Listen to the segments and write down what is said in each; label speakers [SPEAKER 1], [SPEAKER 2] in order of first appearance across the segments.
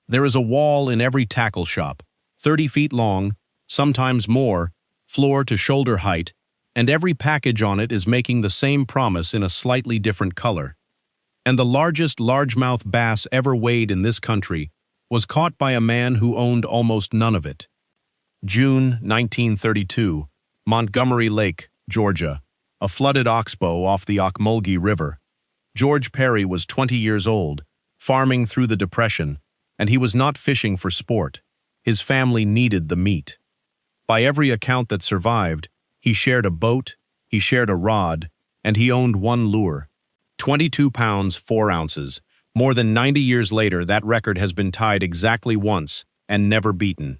[SPEAKER 1] There is a wall in every tackle shop, 30 feet long, sometimes more, floor to shoulder height, and every package on it is making the same promise in a slightly different color. And the largest largemouth bass ever weighed in this country was caught by a man who owned almost none of it. June 1932, Montgomery Lake, Georgia, a flooded oxbow off the Ocmulgee River. George Perry was 20 years old, farming through the Depression, and he was not fishing for sport. His family needed the meat. By every account that survived, he shared a boat, he shared a rod, and he owned one lure. 22 pounds, 4 ounces. More than 90 years later, that record has been tied exactly once and never beaten.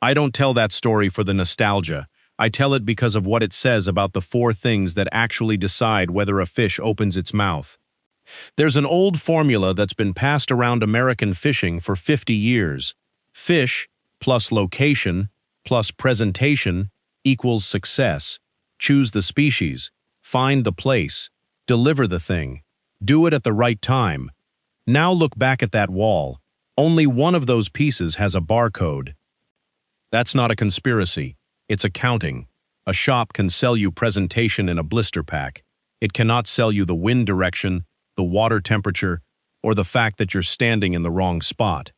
[SPEAKER 1] I don't tell that story for the nostalgia. I tell it because of what it says about the 4 things that actually decide whether a fish opens its mouth. There's an old formula that's been passed around American fishing for 50 years. Fish plus location plus presentation equals success. Choose the species, find the place, deliver the thing, do it at the right time. Now look back at that wall. Only one of those pieces has a barcode. That's not a conspiracy. It's accounting. A shop can sell you presentation in a blister pack. It cannot sell you the wind direction, the water temperature, or the fact that you're standing in the wrong spot.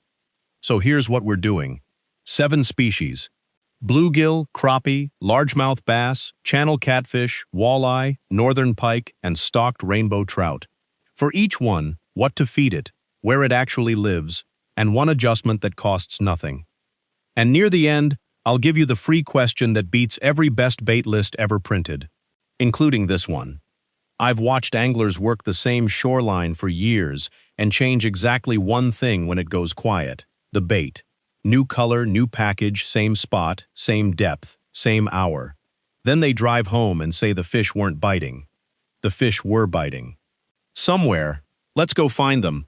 [SPEAKER 1] So here's what we're doing. 7 species: bluegill, crappie, largemouth bass, channel catfish, walleye, northern pike, and stalked rainbow trout. For each one, what to feed it, where it actually lives, and one adjustment that costs nothing. And near the end, I'll give you the free question that beats every best bait list ever printed, including this one. I've watched anglers work the same shoreline for years and change exactly one thing when it goes quiet: the bait. New color, new package, same spot, same depth, same hour. Then they drive home and say the fish weren't biting. The fish were biting. Somewhere. Let's go find them.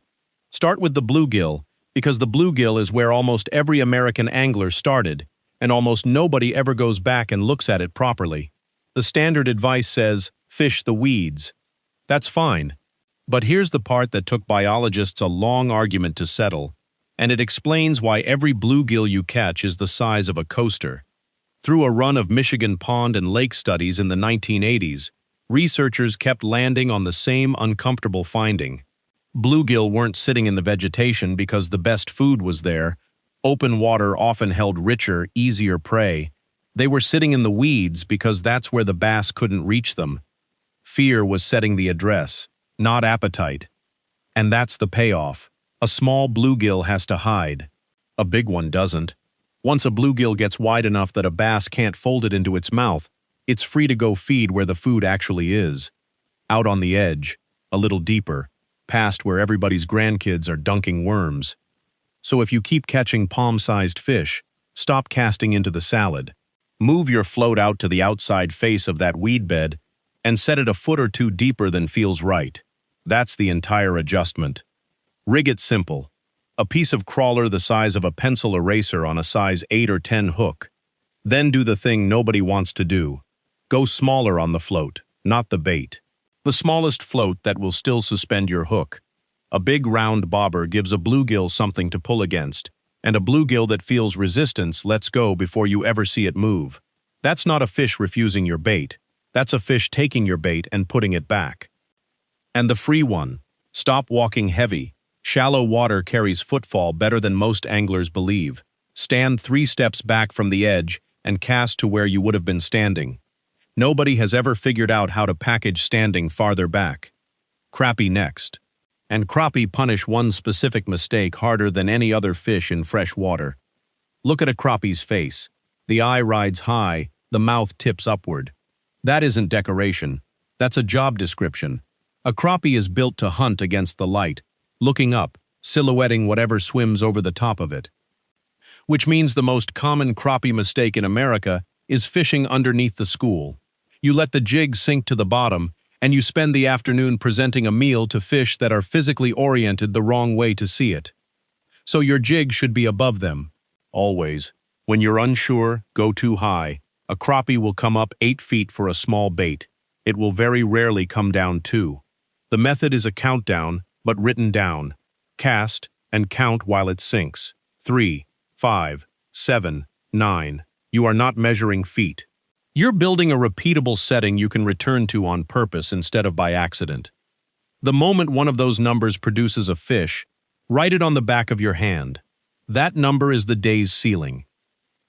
[SPEAKER 1] Start with the bluegill, because the bluegill is where almost every American angler started, and almost nobody ever goes back and looks at it properly. The standard advice says, fish the weeds. That's fine. But here's the part that took biologists a long argument to settle, and it explains why every bluegill you catch is the size of a coaster. Through a run of Michigan pond and lake studies in the 1980s, researchers kept landing on the same uncomfortable finding. Bluegill weren't sitting in the vegetation because the best food was there. Open water often held richer, easier prey. They were sitting in the weeds because that's where the bass couldn't reach them. Fear was setting the address, not appetite. And that's the payoff. A small bluegill has to hide. A big one doesn't. Once a bluegill gets wide enough that a bass can't fold it into its mouth, it's free to go feed where the food actually is. Out on the edge, a little deeper, past where everybody's grandkids are dunking worms. So if you keep catching palm-sized fish, stop casting into the salad. Move your float out to the outside face of that weed bed and set it a foot or two deeper than feels right. That's the entire adjustment. Rig it simple. A piece of crawler the size of a pencil eraser on a size 8 or 10 hook. Then do the thing nobody wants to do. Go smaller on the float, not the bait. The smallest float that will still suspend your hook. A big round bobber gives a bluegill something to pull against, and a bluegill that feels resistance lets go before you ever see it move. That's not a fish refusing your bait. That's a fish taking your bait and putting it back. And the free one. Stop walking heavy. Shallow water carries footfall better than most anglers believe. Stand 3 steps back from the edge and cast to where you would have been standing. Nobody has ever figured out how to package standing farther back. Crappie next. And crappie punish one specific mistake harder than any other fish in fresh water. Look at a crappie's face. The eye rides high, the mouth tips upward. That isn't decoration. That's a job description. A crappie is built to hunt against the light, looking up, silhouetting whatever swims over the top of it. Which means the most common crappie mistake in America is fishing underneath the school. You let the jig sink to the bottom, and you spend the afternoon presenting a meal to fish that are physically oriented the wrong way to see it. So your jig should be above them. Always. When you're unsure, go too high. A crappie will come up 8 feet for a small bait. It will very rarely come down 2. The method is a countdown, but written down. Cast, and count while it sinks. 3, 5, 7, 9. You are not measuring feet. You're building a repeatable setting you can return to on purpose instead of by accident. The moment one of those numbers produces a fish, write it on the back of your hand. That number is the day's ceiling.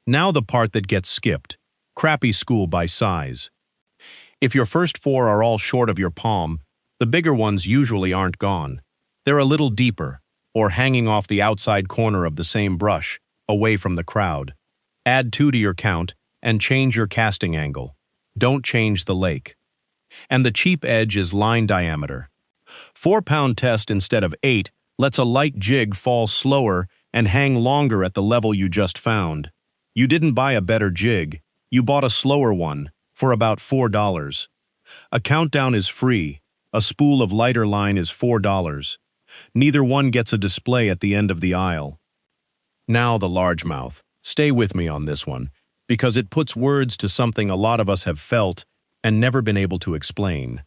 [SPEAKER 1] Now the part that gets skipped. Crappie school by size. If your first 4 are all short of your palm, the bigger ones usually aren't gone. They're a little deeper, or hanging off the outside corner of the same brush, away from the crowd. Add 2 to your count, and change your casting angle. Don't change the lake. And the cheap edge is line diameter. 4-pound test instead of 8 lets a light jig fall slower and hang longer at the level you just found. You didn't buy a better jig, you bought a slower one, for about $4. A countdown is free, a spool of lighter line is $4. Neither one gets a display at the end of the aisle. Now the largemouth. Stay with me on this one, because it puts words to something a lot of us have felt and never been able to explain.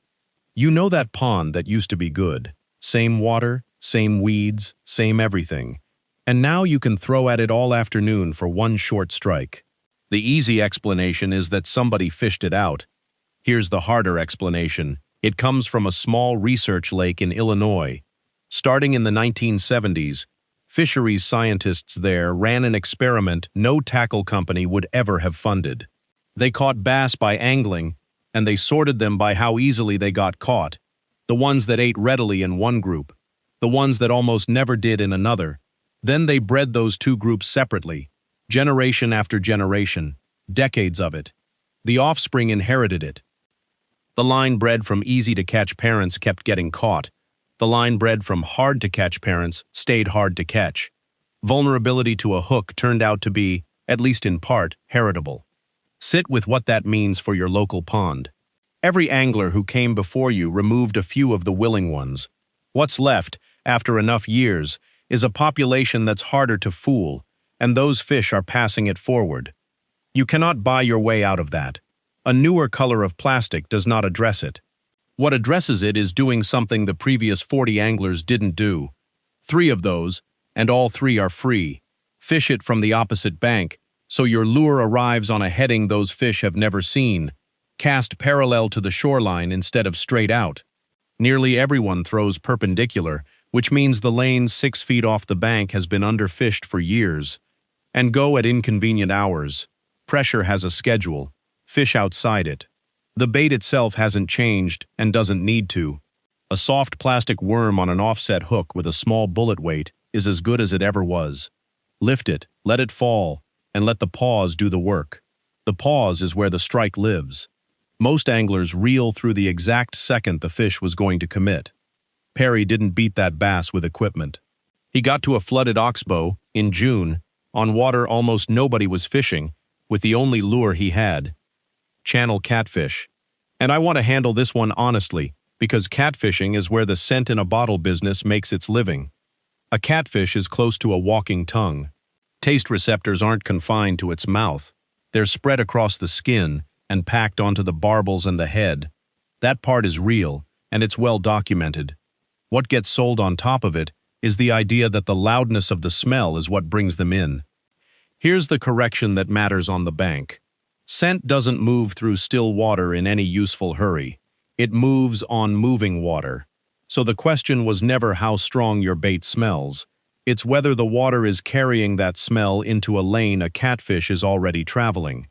[SPEAKER 1] You know that pond that used to be good. Same water, same weeds, same everything. And now you can throw at it all afternoon for one short strike. The easy explanation is that somebody fished it out. Here's the harder explanation. It comes from a small research lake in Illinois. Starting in the 1970s, fisheries scientists there ran an experiment no tackle company would ever have funded. They caught bass by angling, and they sorted them by how easily they got caught. The ones that ate readily in one group, the ones that almost never did in another. Then they bred those 2 groups separately, generation after generation, decades of it. The offspring inherited it. The line bred from easy-to-catch parents kept getting caught. The line bred from hard-to-catch parents stayed hard to catch. Vulnerability to a hook turned out to be, at least in part, heritable. Sit with what that means for your local pond. Every angler who came before you removed a few of the willing ones. What's left, after enough years, is a population that's harder to fool, and those fish are passing it forward. You cannot buy your way out of that. A newer color of plastic does not address it. What addresses it is doing something the previous 40 anglers didn't do. 3 of those, and all 3 are free. Fish it from the opposite bank, so your lure arrives on a heading those fish have never seen. Cast parallel to the shoreline instead of straight out. Nearly everyone throws perpendicular, which means the lane 6 feet off the bank has been underfished for years. And go at inconvenient hours. Pressure has a schedule. Fish outside it. The bait itself hasn't changed and doesn't need to. A soft plastic worm on an offset hook with a small bullet weight is as good as it ever was. Lift it, let it fall, and let the pause do the work. The pause is where the strike lives. Most anglers reel through the exact second the fish was going to commit. Perry didn't beat that bass with equipment. He got to a flooded oxbow, in June, on water almost nobody was fishing, with the only lure he had. Channel catfish. And I want to handle this one honestly, because catfishing is where the scent-in-a-bottle business makes its living. A catfish is close to a walking tongue. Taste receptors aren't confined to its mouth. They're spread across the skin and packed onto the barbels and the head. That part is real, and it's well documented. What gets sold on top of it is the idea that the loudness of the smell is what brings them in. Here's the correction that matters on the bank. Scent doesn't move through still water in any useful hurry. It moves on moving water. So the question was never how strong your bait smells. It's whether the water is carrying that smell into a lane a catfish is already traveling.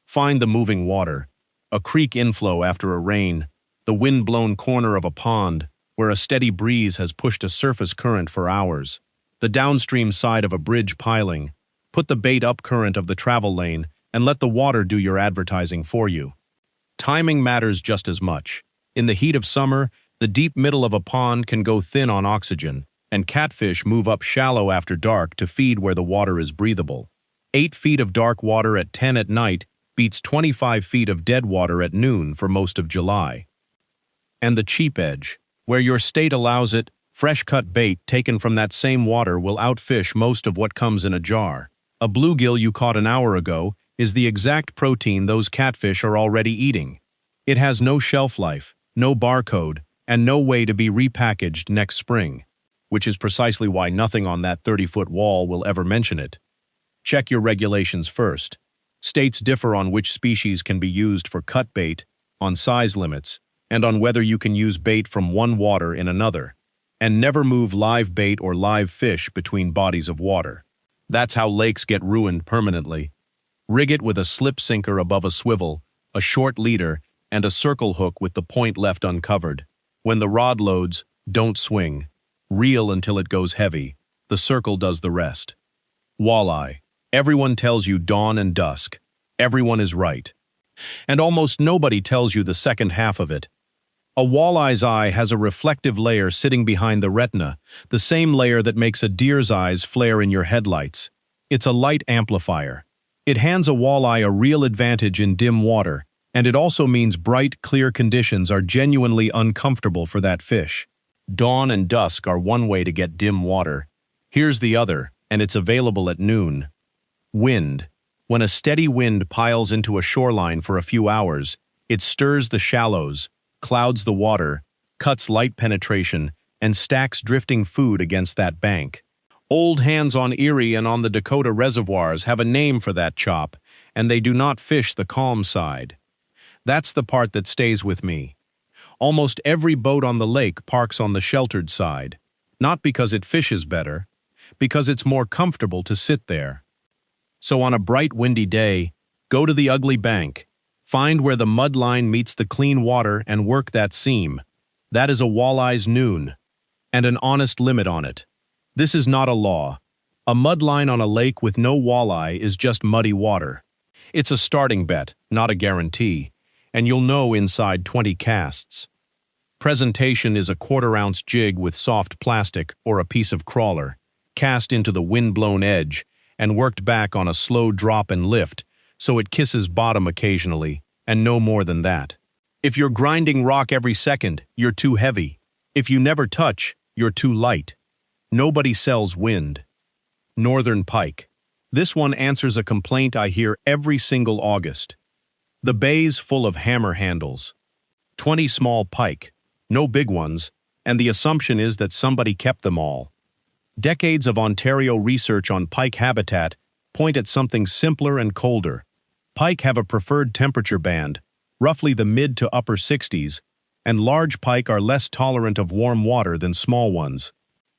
[SPEAKER 1] Find the moving water, a creek inflow after a rain, the wind-blown corner of a pond where a steady breeze has pushed a surface current for hours, the downstream side of a bridge piling. Put the bait up current of the travel lane and let the water do your advertising for you. Timing matters just as much. In the heat of summer, the deep middle of a pond can go thin on oxygen, and catfish move up shallow after dark to feed where the water is breathable. 8 feet of dark water at 10 at night beats 25 feet of dead water at noon for most of July. And the cheap edge, where your state allows it, fresh-cut bait taken from that same water will outfish most of what comes in a jar. A bluegill you caught an hour ago is the exact protein those catfish are already eating. It has no shelf life, no barcode, and no way to be repackaged next spring. which is precisely why nothing on that 30-foot wall will ever mention it. Check your regulations first. States differ on which species can be used for cut bait, on size limits, and on whether you can use bait from one water in another. And never move live bait or live fish between bodies of water. That's how lakes get ruined permanently. Rig it with a slip sinker above a swivel, a short leader, and a circle hook with the point left uncovered. When the rod loads, don't swing. Reel until it goes heavy. The circle does the rest. Walleye. Everyone tells you dawn and dusk. Everyone is right. And almost nobody tells you the second half of it. A walleye's eye has a reflective layer sitting behind the retina, the same layer that makes a deer's eyes flare in your headlights. It's a light amplifier. It hands a walleye a real advantage in dim water, and it also means bright, clear conditions are genuinely uncomfortable for that fish. Dawn and dusk are one way to get dim water. Here's the other, and it's available at noon. Wind. When a steady wind piles into a shoreline for a few hours, it stirs the shallows, clouds the water, cuts light penetration, and stacks drifting food against that bank. Old hands on Erie and on the Dakota reservoirs have a name for that chop, and they do not fish the calm side. That's the part that stays with me. Almost every boat on the lake parks on the sheltered side, not because it fishes better, because it's more comfortable to sit there. So on a bright windy day, go to the ugly bank, find where the mud line meets the clean water and work that seam. That is a walleye's noon, and an honest limit on it. This is not a law. A mud line on a lake with no walleye is just muddy water. It's a starting bet, not a guarantee, and you'll know inside 20 casts. Presentation is a quarter-ounce jig with soft plastic or a piece of crawler, cast into the wind-blown edge and worked back on a slow drop and lift so it kisses bottom occasionally, and no more than that. If you're grinding rock every second, you're too heavy. If you never touch, you're too light. Nobody sells wind. Northern pike. This one answers a complaint I hear every single August. The bay's full of hammer handles. 20 small pike, no big ones, and the assumption is that somebody kept them all. Decades of Ontario research on pike habitat point at something simpler and colder. Pike have a preferred temperature band, roughly the mid to upper 60s, and large pike are less tolerant of warm water than small ones.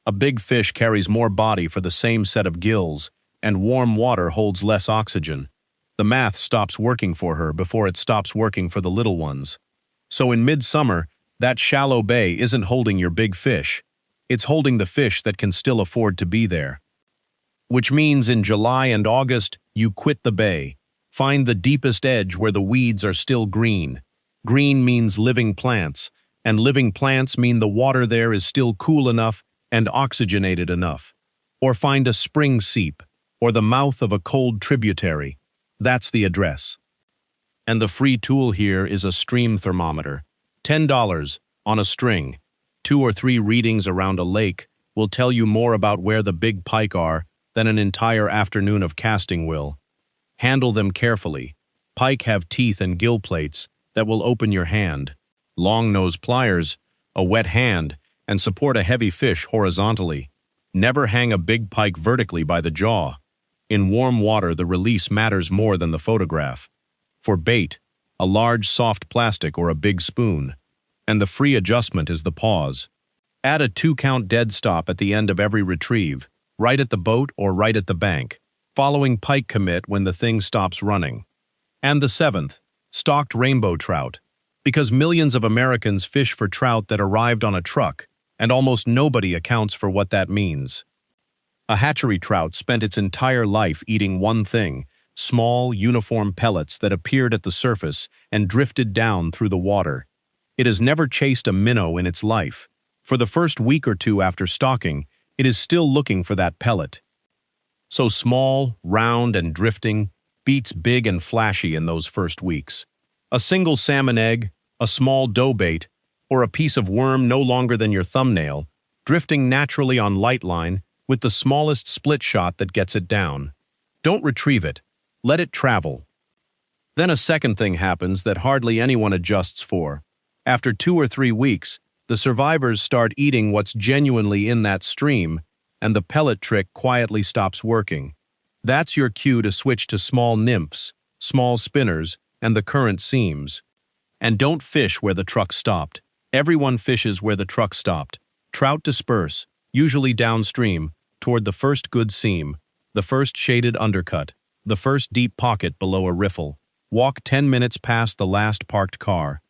[SPEAKER 1] A big fish carries more body for the same set of gills, and warm water holds less oxygen. The math stops working for her before it stops working for the little ones. So in midsummer, that shallow bay isn't holding your big fish. It's holding the fish that can still afford to be there. Which means in July and August, you quit the bay. Find the deepest edge where the weeds are still green. Green means living plants, and living plants mean the water there is still cool enough and oxygenated enough. Or find a spring seep, or the mouth of a cold tributary. That's the address. And the free tool here is a stream thermometer. $10 on a string. 2 or 3 readings around a lake will tell you more about where the big pike are than an entire afternoon of casting will. Handle them carefully. Pike have teeth and gill plates that will open your hand. Long-nose pliers, a wet hand, and support a heavy fish horizontally. Never hang a big pike vertically by the jaw. In warm water, the release matters more than the photograph. For bait, a large soft plastic or a big spoon. And the free adjustment is the pause. Add a 2-count dead stop at the end of every retrieve, right at the boat or right at the bank, following pike commit when the thing stops running. And the 7th, stocked rainbow trout, because millions of Americans fish for trout that arrived on a truck, and almost nobody accounts for what that means. A hatchery trout spent its entire life eating one thing, small, uniform pellets that appeared at the surface and drifted down through the water. It has never chased a minnow in its life. For the first week or two after stocking, it is still looking for that pellet. So small, round, and drifting beats big and flashy in those first weeks. A single salmon egg, a small dough bait, or a piece of worm no longer than your thumbnail, drifting naturally on light line with the smallest split shot that gets it down. Don't retrieve it. Let it travel. Then a second thing happens that hardly anyone adjusts for. After 2 or 3 weeks, The survivors start eating what's genuinely in that stream, and the pellet trick quietly stops working. That's your cue to switch to small nymphs, small spinners, and the current seams. And don't fish where the truck stopped. Everyone fishes where the truck stopped. Trout disperse, usually downstream, toward the first good seam, the first shaded undercut, the first deep pocket below a riffle. Walk 10 minutes past the last parked car.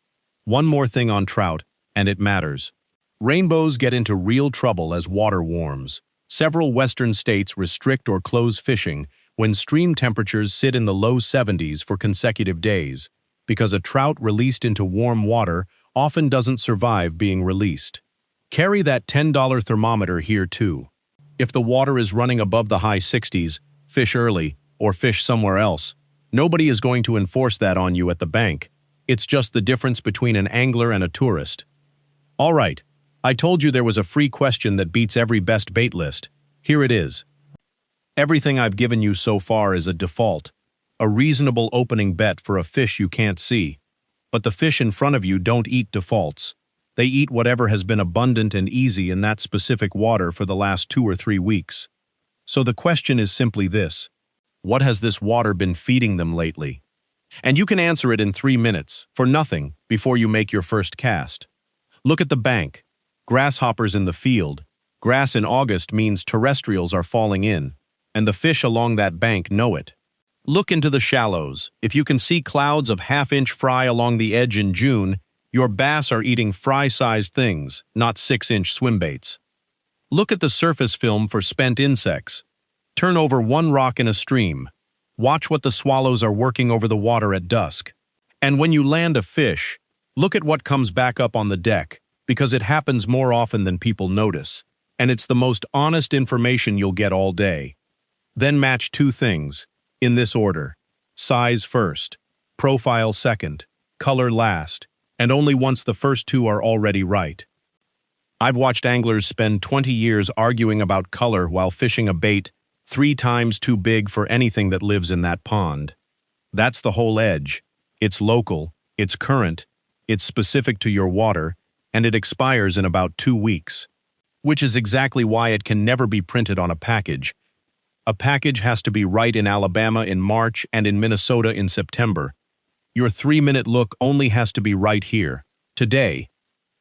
[SPEAKER 1] One more thing on trout, and it matters. Rainbows get into real trouble as water warms. Several western states restrict or close fishing when stream temperatures sit in the low 70s for consecutive days, because a trout released into warm water often doesn't survive being released. Carry that $10 thermometer here too. If the water is running above the high 60s, fish early, or fish somewhere else. Nobody is going to enforce that on you at the bank. It's just the difference between an angler and a tourist. All right, I told you there was a free question that beats every best bait list. Here it is. Everything I've given you so far is a default, a reasonable opening bet for a fish you can't see. But the fish in front of you don't eat defaults. They eat whatever has been abundant and easy in that specific water for the last 2 or 3 weeks. So the question is simply this: what has this water been feeding them lately? And you can answer it in 3 minutes, for nothing, before you make your first cast. Look at the bank. Grasshoppers in the field. Grass in August means terrestrials are falling in, and the fish along that bank know it. Look into the shallows. If you can see clouds of half-inch fry along the edge in June, your bass are eating fry-sized things, not 6-inch swimbaits. Look at the surface film for spent insects. Turn over one rock in a stream. Watch what the swallows are working over the water at dusk. And when you land a fish, look at what comes back up on the deck, because it happens more often than people notice, and it's the most honest information you'll get all day. Then match 2 things, in this order: size first, profile second, color last, and only once the first 2 are already right. I've watched anglers spend 20 years arguing about color while fishing a bait 3 times too big for anything that lives in that pond. That's the whole edge. It's local, it's current, it's specific to your water, and it expires in about 2 weeks. Which is exactly why it can never be printed on a package. A package has to be right in Alabama in March and in Minnesota in September. Your 3-minute look only has to be right here, today.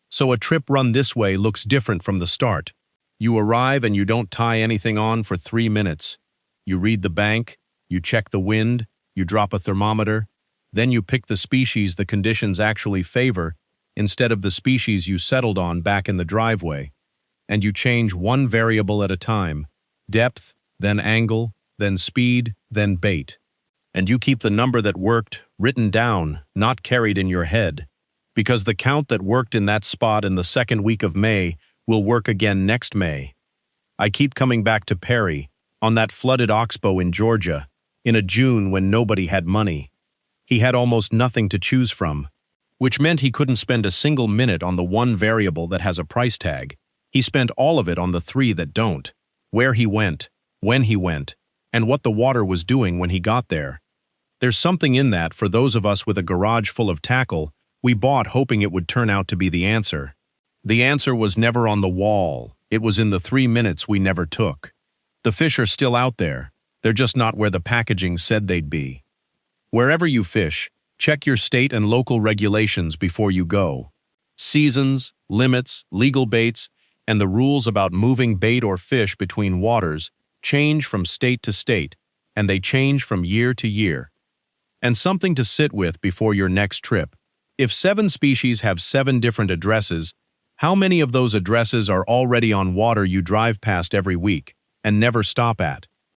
[SPEAKER 1] So a trip run this way looks different from the start. You arrive and you don't tie anything on for 3 minutes. You read the bank, you check the wind, you drop a thermometer, then you pick the species the conditions actually favor instead of the species you settled on back in the driveway. And you change one variable at a time: depth, then angle, then speed, then bait. And you keep the number that worked written down, not carried in your head, because the count that worked in that spot in the 2nd week of May will work again next May. I keep coming back to Perry, on that flooded oxbow in Georgia, in a June when nobody had money. He had almost nothing to choose from, which meant he couldn't spend a single minute on the one variable that has a price tag. He spent all of it on the 3 that don't: where he went, when he went, and what the water was doing when he got there. There's something in that for those of us with a garage full of tackle we bought hoping it would turn out to be the answer. The answer was never on the wall. It was in the 3 minutes we never took. The fish are still out there. They're just not where the packaging said they'd be. Wherever you fish, check your state and local regulations before you go. Seasons, limits, legal baits, and the rules about moving bait or fish between waters change from state to state, and they change from year to year. And something to sit with before your next trip. If 7 species have 7 different addresses, how many of those addresses are already on water you drive past every week and never stop at?